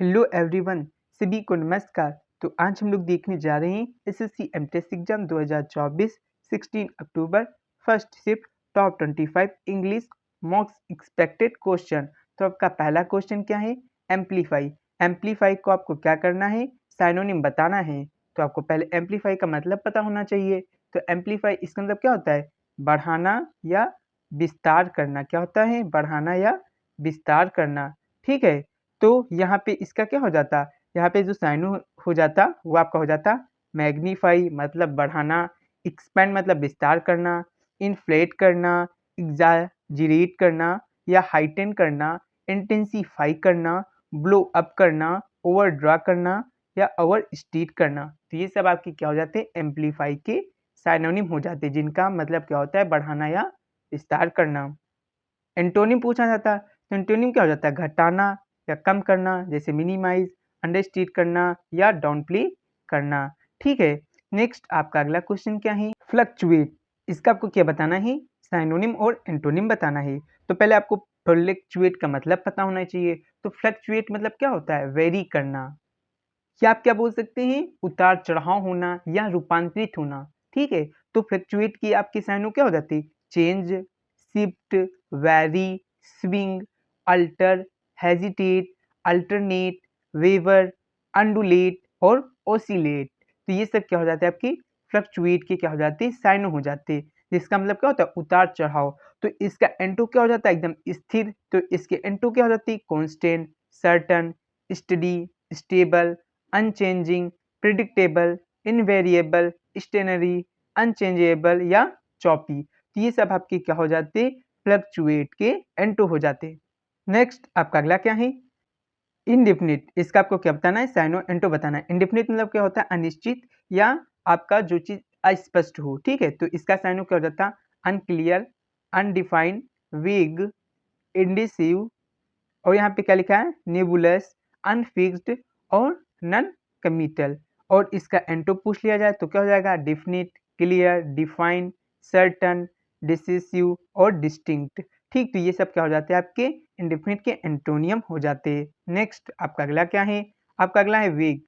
Hello everyone, सभी को नमस्कार। तो आज हम लोग देखने जा रहे हैं एसएससी एमटेस्ट एग्जाम 2024 16 अक्टूबर first shift top 25 English mocks expected question. तो आपका पहला क्वेश्चन क्या है? एम्पलीफाई। एम्पलीफाई को आपको क्या करना है? साइनोनिम बताना है। तो आपको पहले एम्पलीफाई का मतलब पता होना चाहिए। तो एम्पलीफाई इसका मतलब क्या होता है? बढ़ाना या विस्तार करना। क्या होता है? बढ़ाना या विस्तार करना। ठीक है। तो यहाँ पे इसका क्या हो जाता? यहाँ पे जो साइनो हो जाता वो आपका हो जाता मैग्नीफाई मतलब बढ़ाना, एक्सपेंड मतलब विस्तार करना, इन्फ्लेट करना, एग्जाजिरेट करना या हाइटेन करना, इंटेंसीफाई करना, ब्लो अप करना, ओवर ड्रा करना या ओवर स्टेट करना। तो ये सब आपके क्या हो जाते हैं? एम्पलीफाई के साइनोनिम हो जाते हैं, जिनका मतलब क्या होता है? बढ़ाना या विस्तार करना। एंटोनिम पूछा जाता तो एंटोनिम क्या हो जाता है? घटाना या कम करना, जैसे मिनिमाइज, अंडरस्टेट करना या डाउनप्ले करना। ठीक है। नेक्स्ट आपका अगला क्वेश्चन क्या है? फ्लक्चुएट। इसका आपको क्या बताना है? साइनोनिम और एंटोनिम बताना है। तो पहले आपको फ्लक्चुएट का मतलब पता होना चाहिए। तो फ्लक्चुएट मतलब क्या होता है? वेरी करना। या आप क्या बोल सकते हैं? उतार चढ़ाव होना या रूपांतरित होना। ठीक है। तो फ्लक्चुएट की आपकी साइनो क्या हो जाती? Change, shift, vary, swing, alter, hesitate, alternate, waver, undulate और ओसिलेट। तो ये सब क्या हो जाते हैं? आपकी फ्लक्चुएट के क्या हो जाते हैं? साइनो हो जाते हैं, जिसका मतलब क्या होता है? उतार चढ़ाव। तो इसका एंटो क्या हो जाता है? एकदम स्थिर। तो इसके एंटो क्या हो जाती है? Constant, certain, study, stable, unchanging, predictable, invariable, stationary, unchangeable या चॉपी। तो ये सब आपके क्या हो जाते? फ्लक्चुएट के एंटो हो जाते। नेक्स्ट आपका अगला क्या है? इनडिफिनिट। इसका आपको क्या बताना है? साइनो एंटो बताना है। इनडिफिनिट मतलब क्या होता है? अनिश्चित या आपका जो चीज अस्पष्ट हो। ठीक है। तो इसका साइनो क्या हो जाता? अनक्लियर, अनडिफाइंड, वेग, इंडिसिव और यहाँ पे क्या लिखा है? नेबुलस, अनफिक्स्ड और नन कमिटल। और इसका एंटो पूछ लिया जाए तो क्या हो जाएगा? Definite, clear, define, certain, decisive और डिस्टिंक्ट। ठीक। तो ये सब क्या हो जाते हैं? आपके इंडिफिनिट के एंटोनियम हो जाते हैं। नेक्स्ट आपका अगला क्या है? आपका अगला है वेग।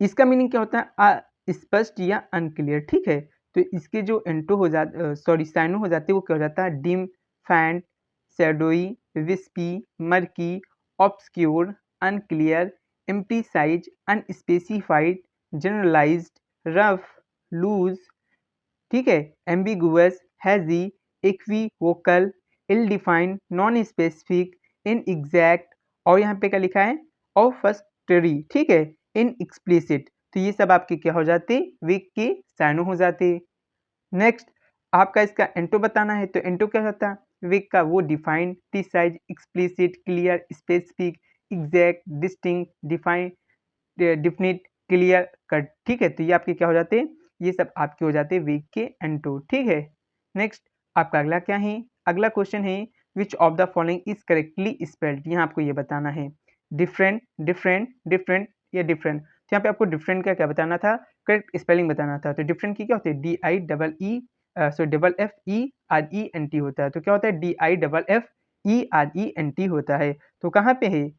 इसका मीनिंग क्या होता है? स्पष्ट या अनक्लियर। ठीक है। तो इसके जो एंटो हो जाते साइनो हो जाते हैं वो क्या हो जाता है? Dim, faint, shadowy, wispy, murky, obscure, unclear, imprecise, unspecified, generalised, rough, loose. ठीक है। Ambiguous, hazy, equivocal, ill defined, non specific, inexact और यहाँ पे क्या लिखा है? ऑफस्टरी। ठीक है। Inexplicit. तो ये सब आपके क्या हो जाते? वीक के साइनो हो जाते। नेक्स्ट आपका इसका एंटो बताना है। तो एंटो क्या होता है? वीक का वो defined, precise, explicit, clear, specific, exact, distinct, defined, definite, clear cut. ठीक है। तो ये आपके क्या हो जाते हैं? ये सब आपके हो जाते हैं वीक के एंटो। ठीक है। नेक्स्ट आपका अगला क्या है? अगला क्वेश्चन है which of the following is correctly spelled. यहाँ आपको ये बताना है डिफरेंट, डिफरेंट, डिफरेंट या डिफरेंट। तो यहाँ पे आपको डिफरेंट का क्या बताना था? करेक्ट स्पेलिंग बताना था। तो डिफरेंट की क्या होती है? DIEEFERENT होता है। तो क्या होता है? DIFFERENT होता है। तो कहाँ पे है?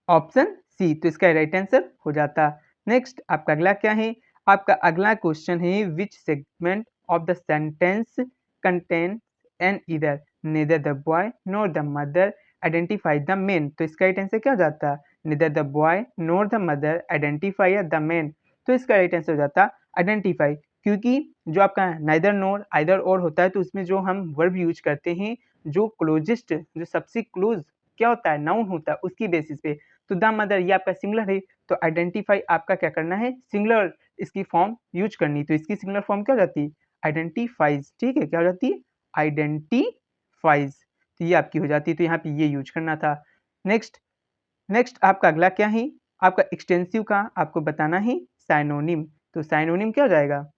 Option C. तो इसका राइट आंसर हो जाता। नेक्स्ट आपका अगला क्या है? आपका अगला क्वेश्चन है which segment of the sentence contain an either neither the boy nor the mother identify the man. तो इसका राइट आंसर क्या हो जाता? Neither the boy nor the mother identify the man. तो इसका राइट आंसर हो जाता आइडेंटिफाई। क्योंकि जो आपका नाइदर नॉर आइदर और होता है तो उसमें जो हम वर्ब यूज करते हैं जो क्लोजेस्ट, जो सबसे क्लोज क्या होता है? नाउन होता है, उसकी बेसिस पे। तो द मदर ये आपका सिंगुलर है। तो आइडेंटिफाई आपका क्या करना है? सिंगुलर इसकी फॉर्म यूज करनी। तो इसकी सिंगुलर फॉर्म क्या हो जाती है? आइडेंटिफाइज। ठीक है। क्या हो जाती है? आइडेंटिफाइज। तो ये आपकी हो जाती है। तो यहाँ पे ये यूज करना था। नेक्स्ट नेक्स्ट आपका अगला क्या है? आपका एक्सटेंसिव का आपको बताना है साइनोनिम। तो साइनोनिम क्या हो जाएगा?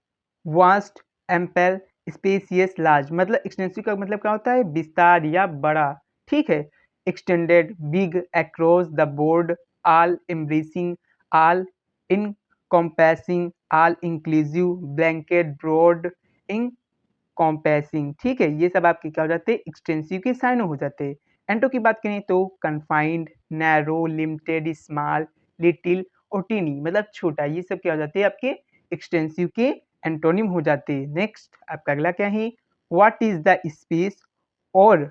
Vast, ample, spacious, large. मतलब एक्सटेंसिव का मतलब क्या होता है? विस्तार या बड़ा। ठीक है। Extended, big, across the board, all embracing, all encompassing, all inclusive, blanket, broad, encompassing. ठीक है। ये सब आपके क्या हो जाते हैं? एक्सटेंसिव के साइनो हो जाते हैं। एंटो की बात करें तो confined, narrow, limited, small, little और टीनी मतलब छोटा, ये सब क्या हो जाते हैं आपके एक्सटेंसिव के एंटोनिम हो जाते हैं। नेक्स्ट आपका अगला क्या है, व्हाट इज द स्पेस और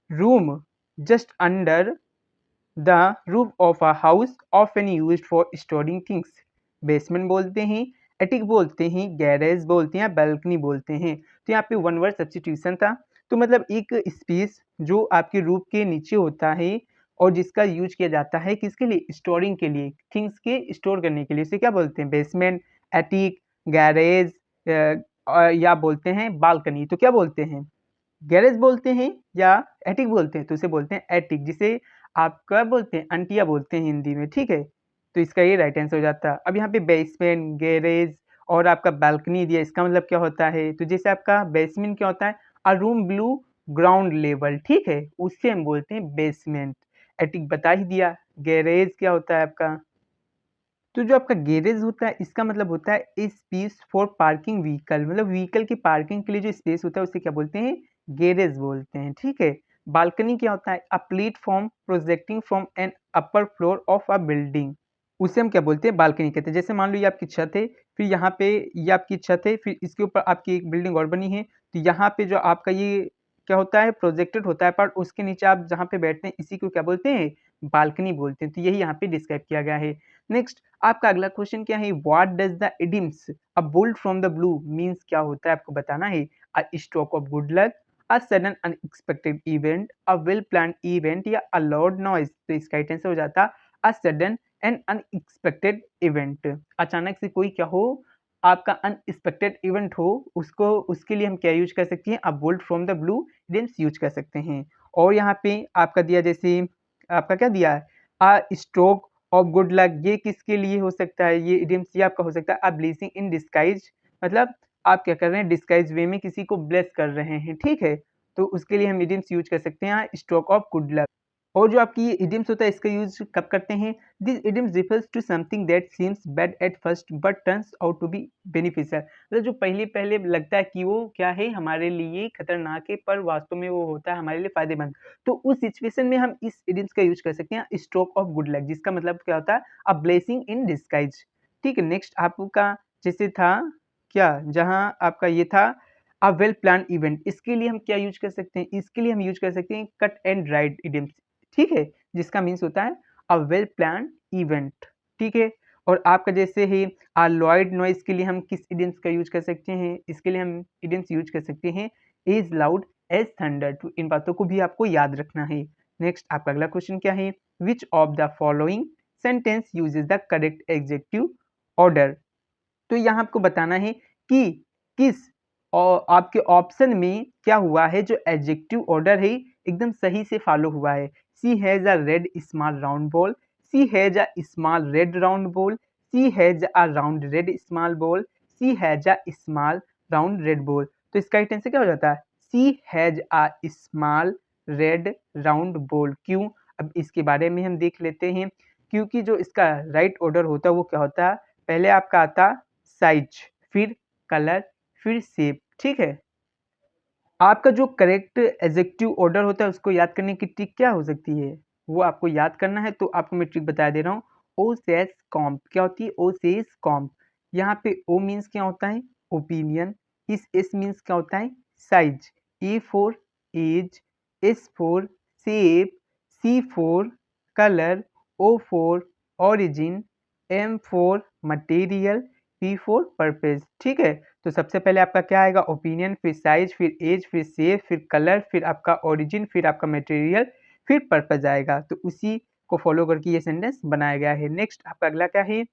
room just under the roof of a house often used for storing things. Basement बोलते हैं, एटिक बोलते हैं, गैरेज बोलते हैं, बैल्कनी बोलते हैं। तो यहाँ पे वन वर्ड सब्स्टिट्यूशन था। तो मतलब एक स्पेस जो आपके रूफ के नीचे होता है और जिसका यूज किया जाता है किसके लिए, स्टोरिंग के लिए, थिंग्स के स्टोर करने के लिए, उसे क्या बोलते हैं, बेसमेंट, एटिक, गैरेज या बोलते हैं बालकनी। तो क्या बोलते हैं, गैरेज बोलते हैं या एटिक बोलते हैं, तो उसे बोलते हैं एटिक, जिसे आप क्या बोलते हैं, अंटिया बोलते हैं हिंदी में, ठीक है। तो इसका ये राइट आंसर हो जाता है। अब यहाँ पे बेसमेंट, गैरेज और आपका बालकनी दिया, इसका मतलब क्या होता है, तो जैसे आपका बेसमेंट क्या होता है, अ रूम ब्लू ग्राउंड लेवल, ठीक है, उससे हम बोलते हैं बेसमेंट। एटिक बता ही दिया। गैरेज क्या होता है आपका, तो जो आपका गैरेज होता है इसका मतलब होता है स्पेस फॉर पार्किंग व्हीकल, मतलब व्हीकल की पार्किंग के लिए जो स्पेस होता है उसे क्या बोलते हैं, गैरेज बोलते हैं, ठीक है। बालकनी क्या होता है, a platform projecting from an upper floor of a building, उसे हम क्या बोलते हैं, बालकनी कहते हैं। जैसे मान लो ये आपकी छत है, फिर यहाँ पे ये आपकी छत है, फिर इसके ऊपर आपकी एक बिल्डिंग और बनी है, तो यहाँ पे जो आपका ये क्या होता है, प्रोजेक्टेड होता है पार्ट, उसके नीचे आप जहाँ पे बैठते हैं इसी को क्या बोलते हैं, बालकनी बोलते हैं। तो यही यहाँ पे डिस्क्राइब किया गया है। नेक्स्ट आपका अगला क्वेश्चन क्या है, what does the idioms a bolt from the blue means, क्या होता है आपको बताना है। A stroke of good luck, a sudden unexpected event, a well planned event या अ लाउड नॉइज। तो इसका राइट आंसर हो जाता a sudden and unexpected event. अचानक से कोई क्या हो, आपका अनएक्सपेक्टेड इवेंट हो, उसको उसके लिए हम क्या यूज कर सकते हैं, a bolt from the blue idioms use कर सकते हैं। और यहाँ पे आपका दिया, जैसे आपका क्या दिया है, a stroke of good luck, ये किसके लिए हो सकता है, ये इडियम्स ये आपका हो सकता है, अ ब्लेसिंग इन डिस्गाइज, मतलब आप क्या कर रहे हैं, डिस्गाइज वे में किसी को ब्लेस कर रहे हैं, ठीक है। तो उसके लिए हम इडियम्स यूज कर सकते हैं स्ट्रोक ऑफ गुड लक। और जो आपकी ये इडियम्स होता है इसका यूज कब करते हैं, this idioms refers to something that seems bad at first but turns out to be beneficial, मतलब जो पहले पहले लगता है कि वो क्या है, हमारे लिए खतरनाक है, पर वास्तव में वो होता है हमारे लिए फायदेमंद। तो उस सिचुएशन में हम इस इडियम्स का यूज कर सकते हैं स्ट्रोक ऑफ गुड लक, जिसका मतलब क्या होता है, अ ब्लेसिंग इन डिस्गाइज, ठीक है। नेक्स्ट आपका जैसे था क्या, जहां आपका ये था अ वेल प्लान इवेंट, इसके लिए हम क्या यूज कर सकते हैं, इसके लिए हम यूज कर सकते हैं कट एंड राइट इडियम्स, ठीक है, जिसका मीन्स होता है अ वेल प्लान इवेंट, ठीक है। और आपका जैसे है लॉयड नॉइज के लिए हम किस इडियम्स का यूज कर सकते हैं, इसके लिए हम इडियम्स यूज कर सकते हैं इज लाउड एज थंडर। तो इन बातों को भी आपको याद रखना है। नेक्स्ट आपका अगला क्वेश्चन क्या है, which of the following sentence uses the correct adjective order. तो यहाँ आपको बताना है कि किस और आपके ऑप्शन में क्या हुआ है, जो एडजेक्टिव ऑर्डर है एकदम सही से फॉलो हुआ है। She has a red small round ball, she has a small red round ball, she has a round red small ball, she has a small round red ball. तो इसका right answer क्या हो जाता है, she has a small red round ball. क्यों, अब इसके बारे में हम देख लेते हैं। क्योंकि जो इसका राइट ऑर्डर होता है वो क्या होता है, पहले आपका आता साइज, फिर कलर, फिर शेप, ठीक है। आपका जो करेक्ट एडजेक्टिव ऑर्डर होता है उसको याद करने की ट्रिक क्या हो सकती है, वो आपको याद करना है। तो आपको मैं ट्रिक बता दे रहा हूँ। ओ सेज कॉम्प क्या होती है, ओ सेज कॉम्प। यहाँ पे ओ मीन्स क्या होता है, ओपिनियन। इस एस मीन्स क्या होता है, size. A for age, S for shape, C for colour, O for origin, M for material, P for purpose, ठीक है। तो सबसे पहले आपका क्या आएगा, ओपिनियन, फिर साइज, फिर एज, फिर शेप, फिर कलर, फिर आपका ओरिजिन, फिर आपका मटेरियल, फिर पर्पज आएगा। तो उसी को फॉलो करके ये सेंटेंस बनाया गया है। नेक्स्ट आपका अगला क्या है,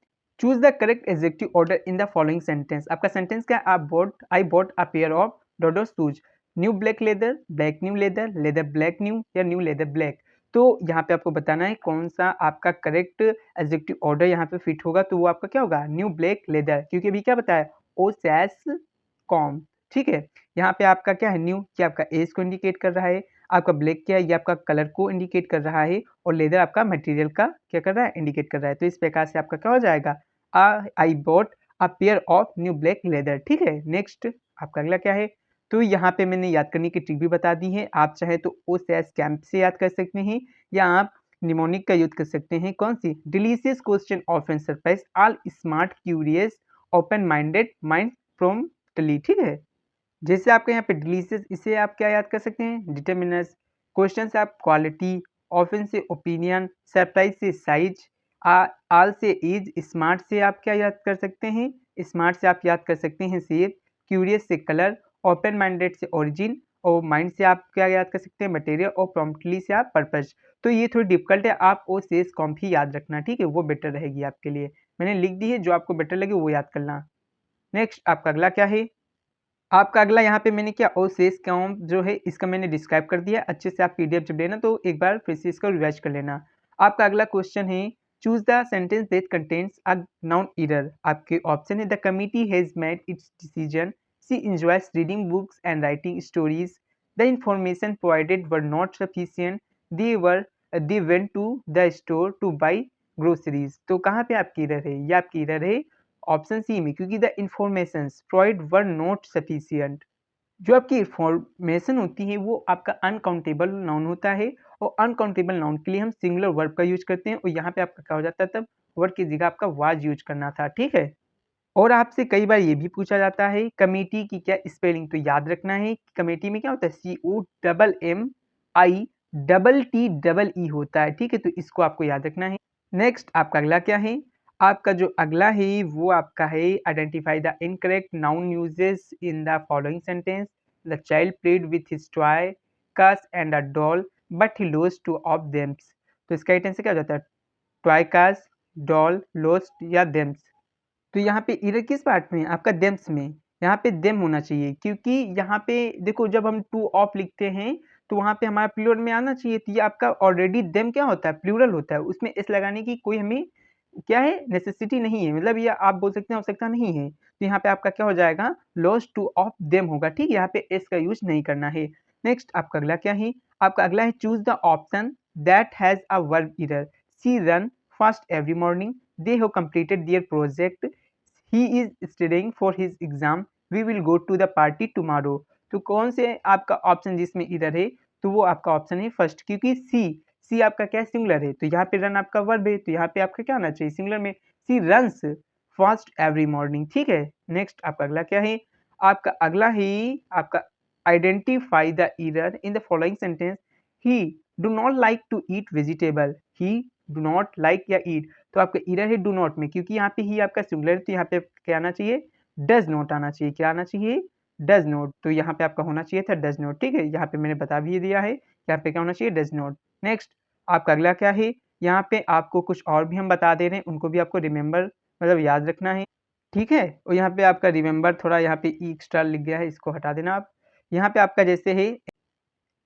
choose the correct adjective order in the following sentence. आपका सेंटेंस क्या, I bought a pair of dodo shoes, new black leather, black new leather, leather black new या न्यू लेदर ब्लैक। तो यहाँ पे आपको बताना है कौन सा आपका करेक्ट एग्जेक्टिव ऑर्डर यहाँ पे फिट होगा। तो वो आपका क्या होगा, न्यू ब्लैक लेदर, क्योंकि अभी क्या बताया, ओ सैस कॉम, ठीक है। यहाँ पे आपका क्या है, न्यू क्या आपका एज को इंडिकेट कर रहा है, आपका ब्लैक क्या है, ये आपका कलर को इंडिकेट कर रहा है, और लेदर आपका मटेरियल का क्या कर रहा है, इंडिकेट कर रहा है। तो इस प्रकार से आपका क्या हो जाएगा, आई bought a pair of new black leather, ठीक है। नेक्स्ट आपका अगला क्या है, तो यहाँ पे मैंने याद करने की ट्रिक भी बता दी है। आप चाहे तो ओ सैस कैंप से याद कर सकते हैं, या आप निमोनिक का यूज कर सकते हैं। कौन सी? Delicious question often surprise all smart curious open minded mind from tally. ठीक है, जैसे आपके यहाँ पे डिलीशियस, इसे आप क्या याद कर सकते हैं? डिटर्मिनस। क्वेश्चन से आप क्वालिटी, ऑफन से ओपिनियन, सरप्राइज से साइज, आल से एज, स्मार्ट से आप क्या याद कर सकते हैं? स्मार्ट से आप याद कर सकते हैं शेप, क्यूरियस से कलर, ओपन माइंडेड से ओरिजिन, और माइंड से आप क्या याद कर सकते हैं? मटेरियल, और प्रॉम्प्टली से आप पर्पज। तो ये थोड़ी डिफिकल्ट है, आप ओ शेष कॉम्प ही याद रखना। ठीक है, वो बेटर रहेगी आपके लिए। मैंने लिख दी है, जो आपको बेटर लगे वो याद करना। नेक्स्ट आपका अगला क्या है? आपका अगला यहाँ पे मैंने क्या ओ शेष कॉम्प जो है इसका मैंने डिस्क्राइब कर दिया। अच्छे से आप पीडीएफ जब लेना तो एक बार फिर से इसको रिवाइज कर लेना। आपका अगला क्वेश्चन है choose the sentence that contains a noun error. आपके ऑप्शन है the committee has made its decision, she enjoys reading books and writing stories, the information provided were not sufficient, they went to the store to buy groceries. तो कहाँ पे आपकी error है? ये आपकी error है ऑप्शन सी में, क्योंकि the informations provide were not sufficient. जो आपकी इंफॉर्मेशन होती है वो आपका अनकाउंटेबल नाउन होता है, और अनकाउंटेबल नाउन के लिए हम सिंगुलर वर्ब का यूज करते हैं, और यहाँ पे आपका क्या हो जाता है? तब वर्ब की जगह आपका वाज यूज करना था। ठीक है, और आपसे कई बार ये भी पूछा जाता है कमेटी की क्या स्पेलिंग। तो याद रखना है कमेटी में क्या होता है? COMMITTE होता है। ठीक है, तो इसको आपको याद रखना है। नेक्स्ट आपका अगला क्या है? आपका जो अगला है वो आपका है identify the incorrect noun usages in the following sentence. The child played with his toy cars and a doll but he lost two of thems. तो इसका टेंस क्या हो जाता है? टॉय कार्स, डॉल, लॉस्ट या देम्स। तो यहाँ पे एरर किस पार्ट में है? आपका देम्स में। यहाँ पे देम होना चाहिए, क्योंकि यहाँ पे देखो जब हम टू ऑफ लिखते हैं तो वहाँ पे हमारा प्लूरल में आना चाहिए। तो ये आपका ऑलरेडी देम क्या होता है? प्लूरल होता है, उसमें एस लगाने की कोई हमें क्या है? नेसेसिटी नहीं है, मतलब ये आप बोल सकते हैं आवश्यकता नहीं है। तो यहाँ पे आपका क्या हो जाएगा? लॉस्ट टू ऑफ देम होगा। ठीक है, यहाँ पे एस का यूज नहीं करना है। नेक्स्ट आपका अगला क्या है? आपका अगला है choose the option that has a verb error. She run fast every morning, they have completed their project, he is studying for his exam, we will go to the party tomorrow. तो कौन से आपका option जिसमें इधर है? तो वो आपका ऑप्शन है फर्स्ट, क्योंकि सी आपका क्या सिंगुलर है, तो यहाँ पे रन आपका वर्ब है, तो यहाँ पे आपका क्या आना चाहिए? सिंगुलर में। सी रन्स फास्ट एवरी मॉर्निंग। ठीक है, नेक्स्ट आपका अगला क्या है? आपका अगला है आपका identify the error in the following sentence. He do not like to eat vegetable, he do not like या ईट। तो आपका एरर है डू नॉट में, क्योंकि यहाँ पे ही आपका सिंगुलर है, तो यहाँ पे क्या आना चाहिए? डज नॉट आना चाहिए। क्या आना चाहिए? Does not. तो यहाँ पे आपका होना चाहिए था डज नॉट। ठीक है, यहाँ पे मैंने बता भी दिया है, यहाँ पे क्या होना चाहिए? Does not. नेक्स्ट आपका अगला क्या है? यहाँ पे आपको कुछ और भी हम बता दे रहे हैं, उनको भी आपको रिमेंबर मतलब याद रखना है। ठीक है, और यहाँ पे आपका रिमेंबर थोड़ा यहाँ पे ई एक्स्ट्रा लिख गया है, इसको हटा देना आप। यहाँ पे आपका जैसे है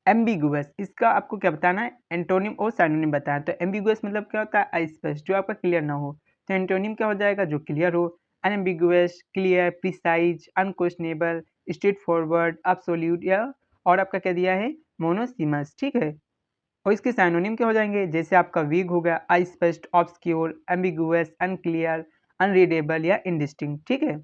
एम्बिगुअस, इसका आपको क्या बताना है? एंटोनिम और साइनोनिम बताना। तो एम्बिगुअस मतलब क्या होता है? अस्पष्ट, जो आपका क्लियर ना हो। तो एंटोनिम क्या हो जाएगा? जो क्लियर हो। Unambiguous, clear, precise, unquestionable, straight forward, absolute, या और आपका क्या दिया है? मोनोसिमस। ठीक है, और इसके साइनोनिम क्या हो जाएंगे? जैसे आपका वीग हो गया, अस्पष्ट, ऑब्सक्योर, एम्बिगुअस, अनक्लियर, अनरीडेबल या इनडिस्टिंक्ट। ठीक है,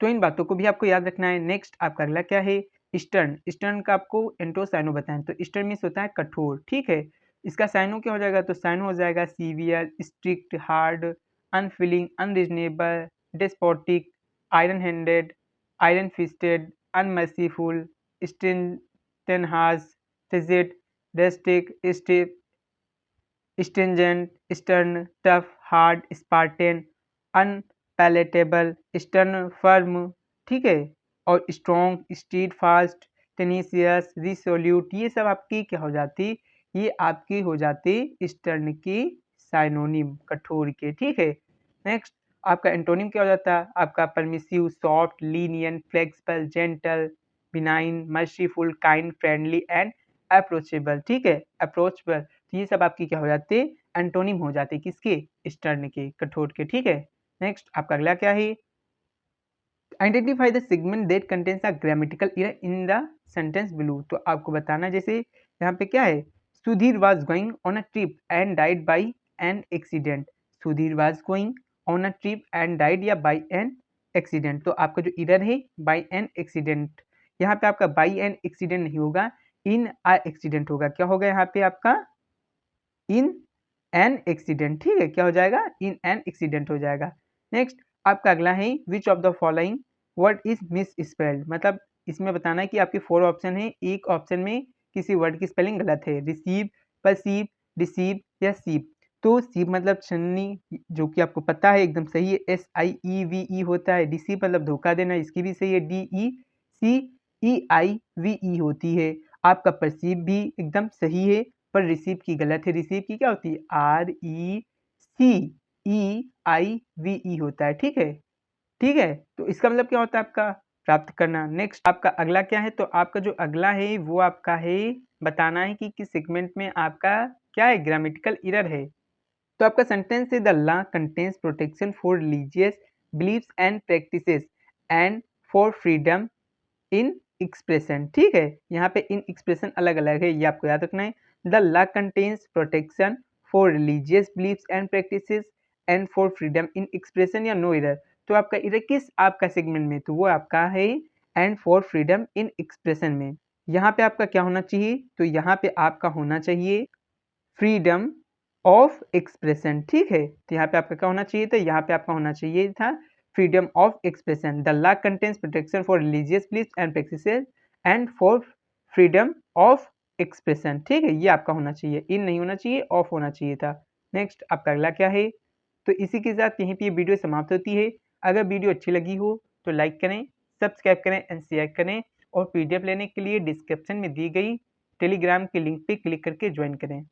तो इन बातों को भी आपको याद रखना है। नेक्स्ट आपका अगला क्या है? ईस्टर्न। ईस्टर्न का आपको एंटो साइनो बताएं, तो ईस्टर्न मीन्स होता है कठोर। ठीक है, इसका साइनो क्या हो जाएगा? तो साइनो हो जाएगा severe, strict, hard, unfeeling, unreasonable, despotic, iron handed, iron fisted, unmerciful, stern harsh, taxed, drastic, stiff, stringent, stern, tough, hard, spartan, unpalatable, stern, firm. ठीक है, और strong, steadfast, tenacious, resolute, ये सब आपकी क्या हो जाती? ये आपकी हो जाती स्टर्न की साइनोनिम, कठोर के। ठीक है, नेक्स्ट आपका एंटोनिम क्या हो जाता है? आपका permissive, soft, lenient, flexible, gentle, benign, merciful, kind, friendly and approachable. ठीक है, अप्रोचेबल। तो ये सब आपकी क्या हो जाते? एंटोनिम हो जाते। किसके? स्टर्न के, कठोर के। ठीक है, नेक्स्ट आपका अगला क्या है? Identify the segment that contains a grammatical error in the sentence below. तो आपको बताना जैसे यहाँ पे क्या है? Sudhir was going on a trip and died by an accident. Sudhir was going on a trip and died या बाई एन एक्सीडेंट। तो आपका जो एरर है बाई एन एक्सीडेंट, यहाँ पे आपका बाई एन एक्सीडेंट नहीं होगा, इन अ एक्सीडेंट होगा। क्या होगा यहाँ पे आपका? इन एन एक्सीडेंट, ठीक है, क्या हो जाएगा, इन एन एक्सीडेंट हो जाएगा। नेक्स्ट आपका अगला है which of the following word is miss spelled, मतलब इसमें बताना है कि आपके 4 ऑप्शन है, एक ऑप्शन में किसी वर्ड की स्पेलिंग गलत है, रिसीव, परसीव, डिसीव या सीव। तो सीव मतलब छन्नी, जो कि आपको पता है एकदम सही है, SIEVE होता है। डिसीव मतलब धोखा देना, इसकी भी सही है, DECEIVE होती है। आपका परसीव भी एकदम सही है, पर रिसीव की गलत है, रिसीव की क्या होती है, RECEIVE होता है, ठीक है, ठीक है। तो इसका मतलब क्या होता है आपका प्राप्त करना। नेक्स्ट आपका अगला क्या है, तो आपका जो अगला है वो आपका है बताना है कि किस सेगमेंट में आपका क्या है, ग्रामेटिकल एरर है। तो आपका सेंटेंस है the law contains protection for religious believes and practices and for freedom in expression, ठीक है, यहाँ पे इन एक्सप्रेशन अलग अलग है, ये आपको याद रखना है। The law contains protection for religious believes and practices and for freedom in expression या नो एरर। तो आपका एरर किस आपका सेगमेंट में, तो वो आपका है and for freedom in expression में। यहाँ पे आपका क्या होना चाहिए, तो यहाँ पे आपका होना चाहिए फ्रीडम ऑफ एक्सप्रेशन, ठीक है। तो यहाँ पे आपका क्या होना चाहिए था, यहाँ पे आपका होना चाहिए था freedom of expression. The law contains protection for religious beliefs and practices and for freedom of expression, ठीक है, ये आपका होना चाहिए, इन नहीं होना चाहिए, ऑफ होना चाहिए था। नेक्स्ट आपका अगला क्या है, तो इसी के साथ यहीं पे ये वीडियो समाप्त होती है। अगर वीडियो अच्छी लगी हो तो लाइक करें, सब्सक्राइब करें एंड शेयर करें, और PDF लेने के लिए डिस्क्रिप्शन में दी गई टेलीग्राम के लिंक पे क्लिक करके ज्वाइन करें।